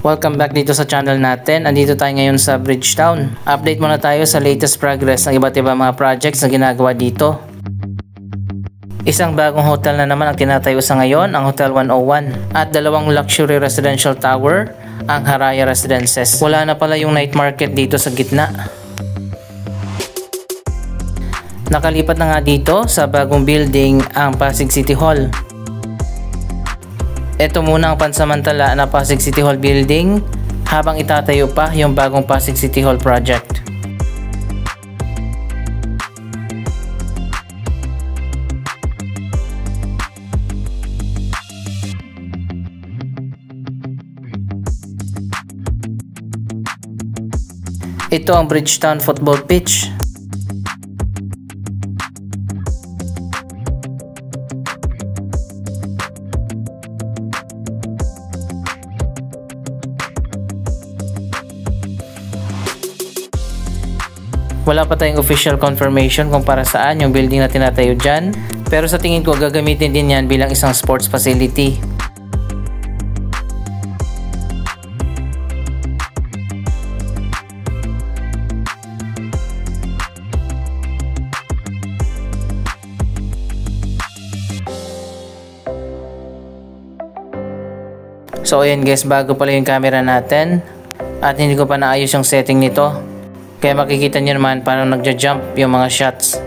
Welcome back dito sa channel natin. Andito tayo ngayon sa Bridgetown. Update muna tayo sa latest progress ng iba't ibang mga projects na ginagawa dito. Isang bagong hotel na naman ang tinatayo sa ngayon, ang Hotel 101. At dalawang luxury residential tower, ang Haraya Residences. Wala na pala yung night market dito sa gitna. Nakalipat na nga dito sa bagong building ang Pasig City Hall. Ito muna ang pansamantala na Pasig City Hall building habang itatayo pa yung bagong Pasig City Hall project. Ito ang Bridgetown Football Pitch. Wala pa tayong official confirmation kung para saan yung building na tinatayo dyan, pero sa tingin ko gagamitin din yan bilang isang sports facility. So ayan guys, bago pala yung camera natin at hindi ko pa naayos yung setting nito. Kaya makikita nyo naman parang nagja-jump yung mga shots.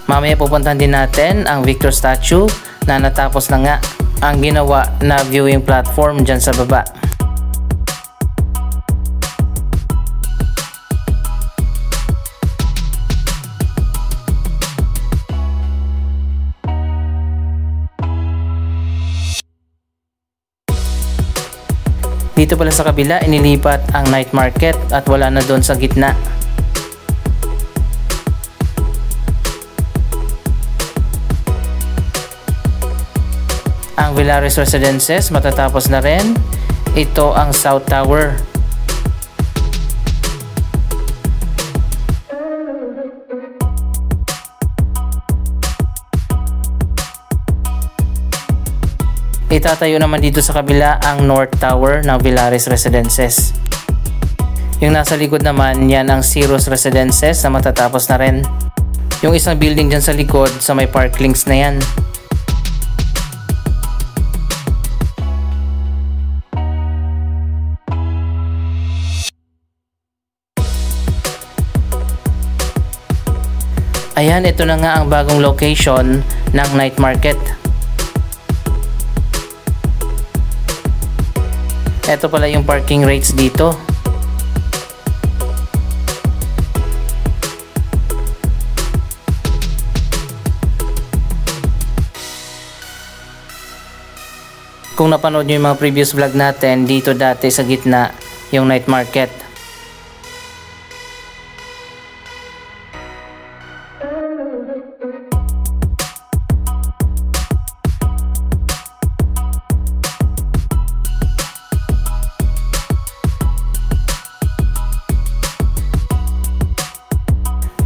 Mamaya pupuntahan din natin ang Victor statue na natapos na nga ang ginawa na viewing platform dyan sa baba. Dito pala sa kabila inilipat ang night market at wala na doon sa gitna. Ang Villares Residences matatapos na rin. Ito ang South Tower. Itatayo naman dito sa kabila ang North Tower ng Villares Residences. Yung nasa likod naman, yan ang Ceros Residences na matatapos na rin. Yung isang building dyan sa likod sa may Parklinks na yan. Ayan, ito na nga ang bagong location ng night market. Ito pala yung parking rates dito. Kung napanood nyo yung mga previous vlog natin, dito dati sa gitna yung night market.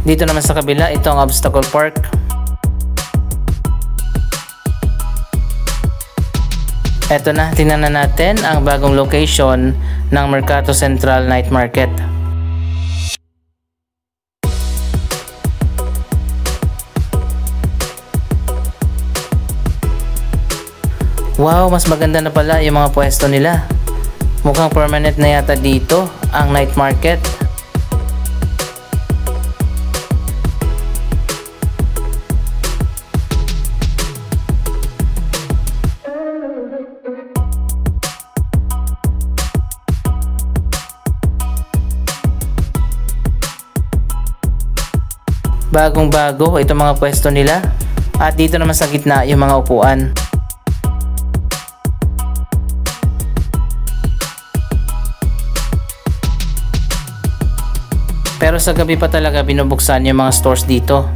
Dito naman sa kabila, ito ang obstacle park. Eto na, tingnan na natin ang bagong location ng Mercato Central Night Market. Wow, mas maganda na pala yung mga pwesto nila. Mukhang permanent na yata dito ang night market. Bagong bago itong mga pwesto nila. At dito naman sa gitna yung mga upuan. Pero sa gabi pa talaga binubuksan yung mga stores dito.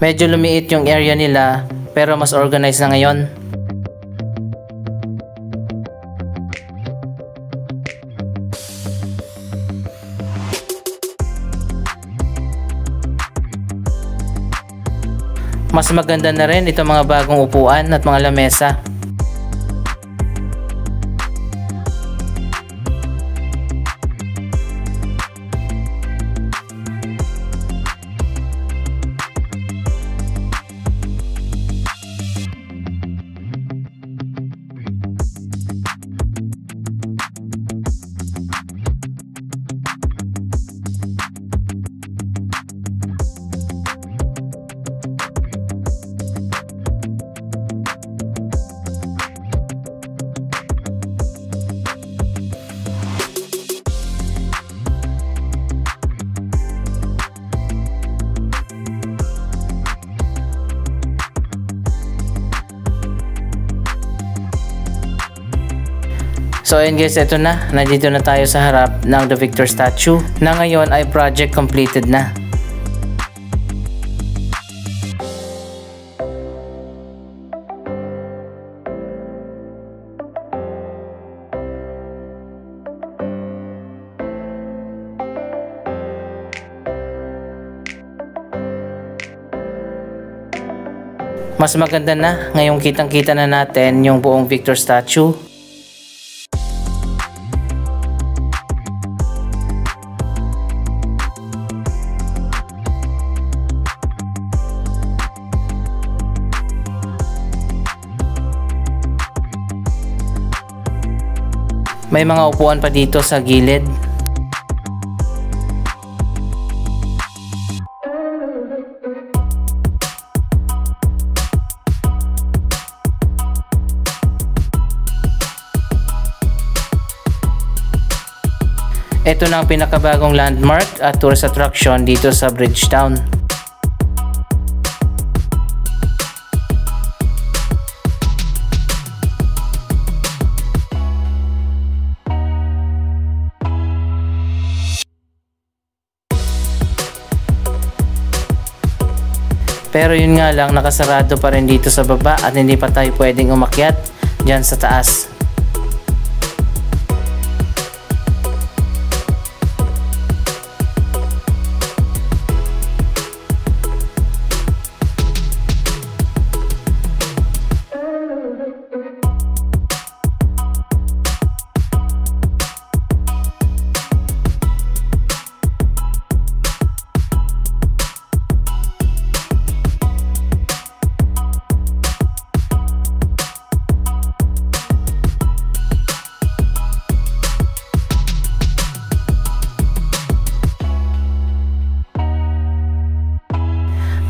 Medyo lumiit yung area nila pero mas organized na ngayon. Mas maganda na rin itong mga bagong upuan at mga lamesa. So ayun guys, ito na. Nandito na tayo sa harap ng The Victor statue na ngayon ay project completed na. Mas maganda na ngayong kitang-kita na natin yung buong Victor statue. May mga upuan pa dito sa gilid. Ito na ang pinakabagong landmark at tourist attraction dito sa Bridgetown. Pero yun nga lang, nakasarado pa rin dito sa baba at hindi pa tayo pwedeng umakyat dyan sa taas.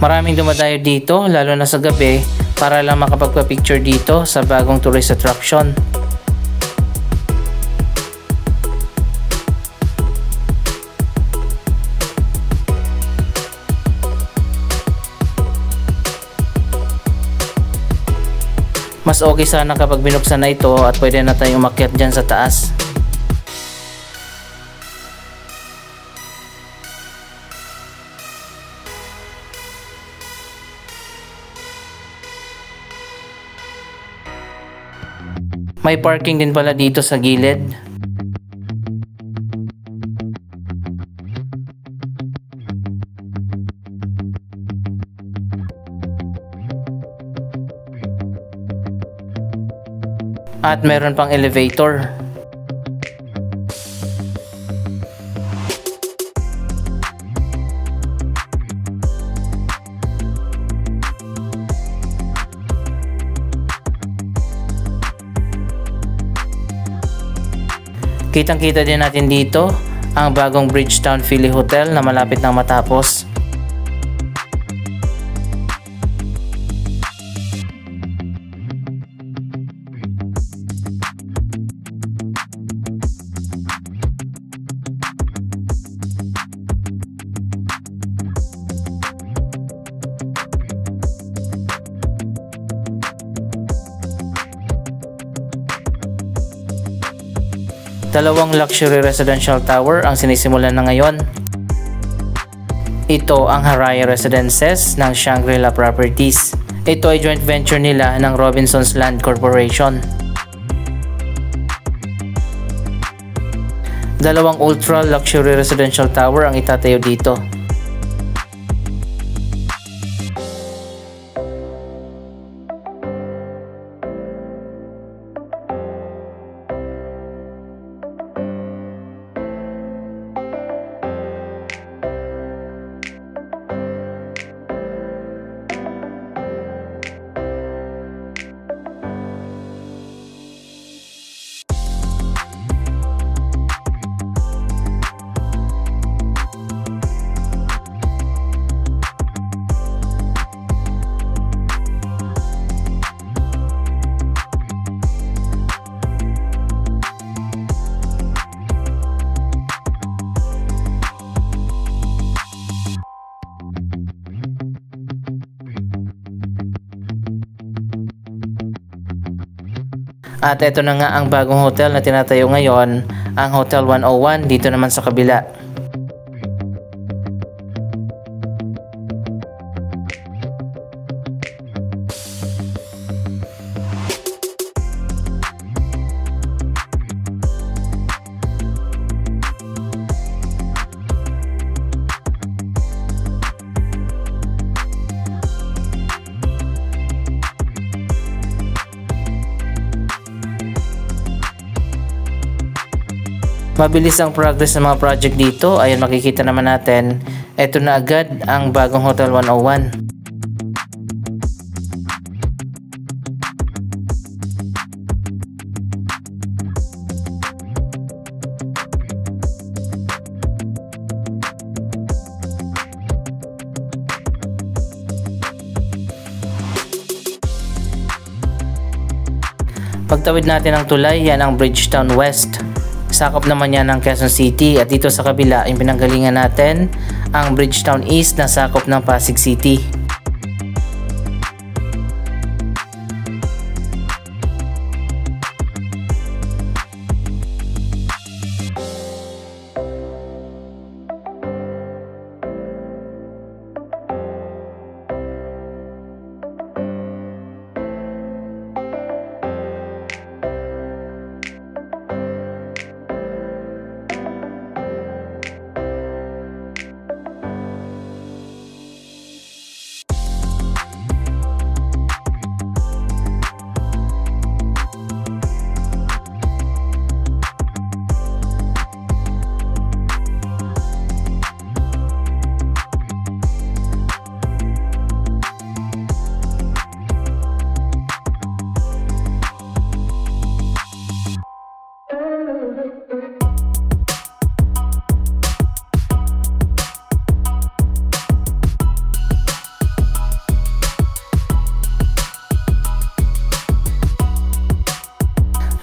Maraming dumadayo dito, lalo na sa gabi, para lang makapagpa-picture dito sa bagong tourist attraction. Mas okay sana kapag binuksan na ito at pwede na tayong umakyat dyan sa taas. May parking din pala dito sa gilid. At meron pang elevator. Kitang-kita din natin dito ang bagong Bridgetown Philly Hotel na malapit nang matapos. Dalawang luxury residential tower ang sinisimulan na ngayon. Ito ang Haraya Residences ng Shangri-La Properties. Ito ay joint venture nila ng Robinsons Land Corporation. Dalawang ultra luxury residential tower ang itatayo dito. At ito na nga ang bagong hotel na tinatayo ngayon, ang Hotel 101 dito naman sa kabila. Mabilis ang progress ng mga project dito. Ayan, makikita naman natin. Ito na agad ang bagong Hotel 101. Pagtawid natin ang tulay, yan ang Bridgetown West. Sakop naman yan ng Quezon City, at dito sa kabila yung pinanggalingan natin ang Bridgetown East na sakop ng Pasig City.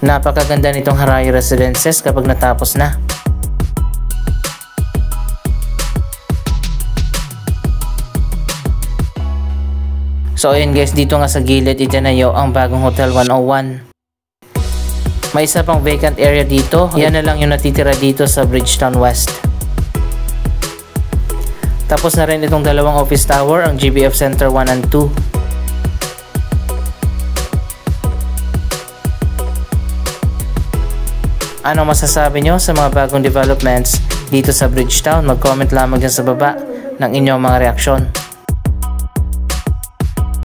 Napakaganda nitong Haraya Residences kapag natapos na. So ayun guys, dito nga sa gilid itinayo ang bagong Hotel 101. May isa pang vacant area dito. Yan na lang yung natitira dito sa Bridgetown West. Tapos na rin itong dalawang office tower, ang GBF Center 1 and 2. Ano masasabi nyo sa mga bagong developments dito sa Bridgetown? Mag-comment lamang dyan sa baba ng inyong mga reaksyon.